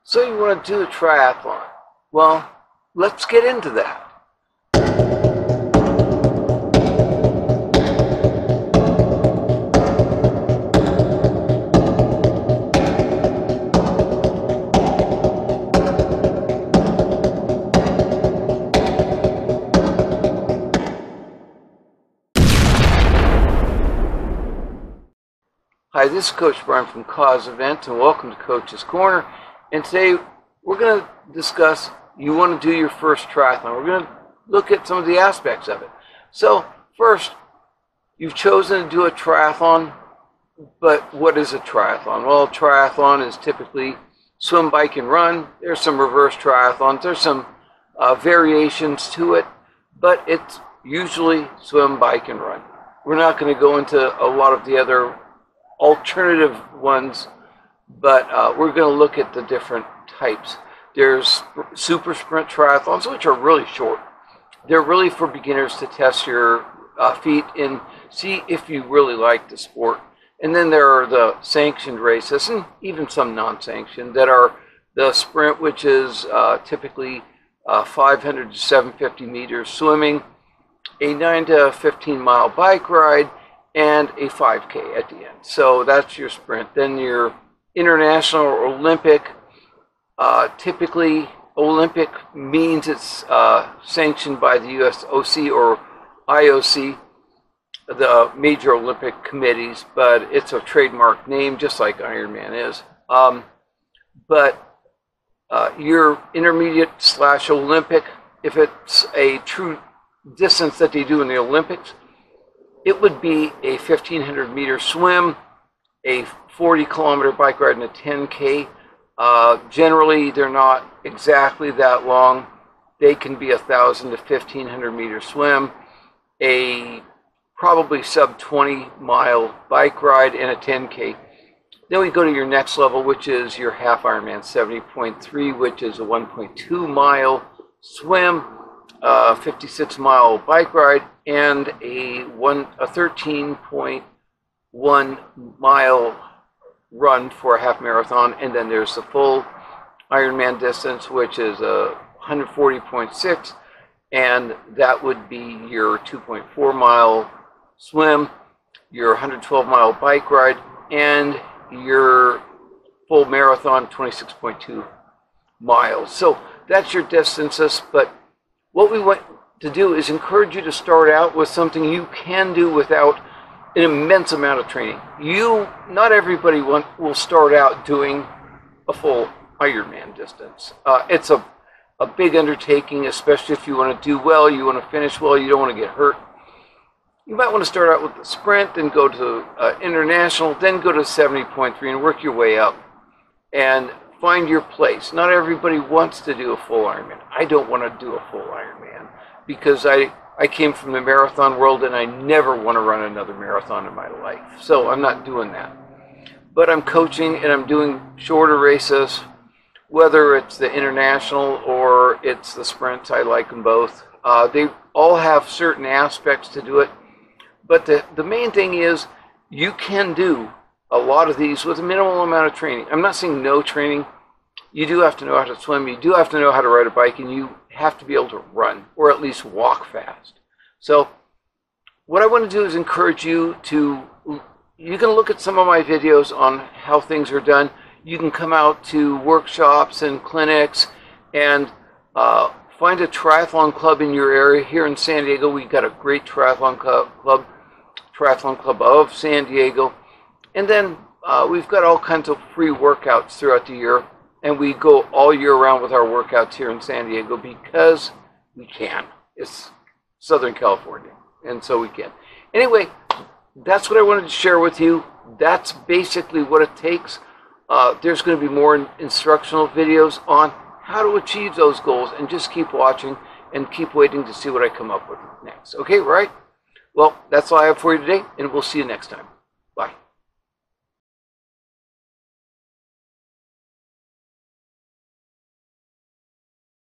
So you want to do a triathlon? Well, let's get into that. Hi, this is Coach Brian from Cause Events, and welcome to Coach's Corner. And today we're going to discuss, you want to do your first triathlon. We're going to look at some of the aspects of it. So first, you've chosen to do a triathlon, but what is a triathlon? Well, a triathlon is typically swim, bike, and run. There's some reverse triathlons. There's some variations to it, but it's usually swim, bike, and run. We're not going to go into a lot of the other alternative ones, but we're going to look at the different types. There's super sprint triathlons, which are really short. They're really for beginners to test your feet and see if you really like the sport. And then there are the sanctioned races, and even some non-sanctioned, that are the sprint, which is typically 500 to 750 meters swimming, a 9 to 15 mile bike ride, and a 5K at the end. So that's your sprint. Then your international or Olympic, typically Olympic means it's sanctioned by the ASocials or IOC, the major Olympic committees, but it's a trademark name just like Ironman is. But your intermediate / Olympic, if it's a true distance that they do in the Olympics, it would be a 1,500 meter swim, a 40-kilometer bike ride, and a 10K. Generally, they're not exactly that long. They can be 1,000 to 1,500 meter swim, a probably sub 20 mile bike ride, and a 10K. Then we go to your next level, which is your half Ironman 70.3, which is a 1.2 mile swim, 56 mile bike ride, and a 13.1 mile run for a half marathon. And then there's the full Ironman distance, which is a 140.6, and that would be your 2.4 mile swim, your 112 mile bike ride, and your full marathon, 26.2 miles. So that's your distances. But what we want to do is encourage you to start out with something you can do without an immense amount of training. Not everybody will start out doing a full Ironman distance. It's a big undertaking, especially if you want to do well, you want to finish well, you don't want to get hurt. You might want to start out with the sprint, then go to international, then go to 70.3 and work your way up and find your place. Not everybody wants to do a full Ironman. I don't want to do a full Ironman because I came from the marathon world and I never want to run another marathon in my life. So I'm not doing that. But I'm coaching and I'm doing shorter races, whether it's the international or it's the sprints. I like them both. They all have certain aspects to do it. But the main thing is you can do a lot of these with a minimal amount of training. I'm not saying no training. You do have to know how to swim. You do have to know how to ride a bike, and you have to be able to run or at least walk fast. So what I want to do is encourage you to, you can look at some of my videos on how things are done. You can come out to workshops and clinics and find a triathlon club in your area. Here in San Diego, we've got a great triathlon club, Triathlon Club of San Diego. And then we've got all kinds of free workouts throughout the year. And we go all year round with our workouts here in San Diego because we can. It's Southern California, and so we can. Anyway, that's what I wanted to share with you. That's basically what it takes. There's going to be more instructional videos on how to achieve those goals, and just keep watching and keep waiting to see what I come up with next. Okay, right? Well, that's all I have for you today, and we'll see you next time. Bye.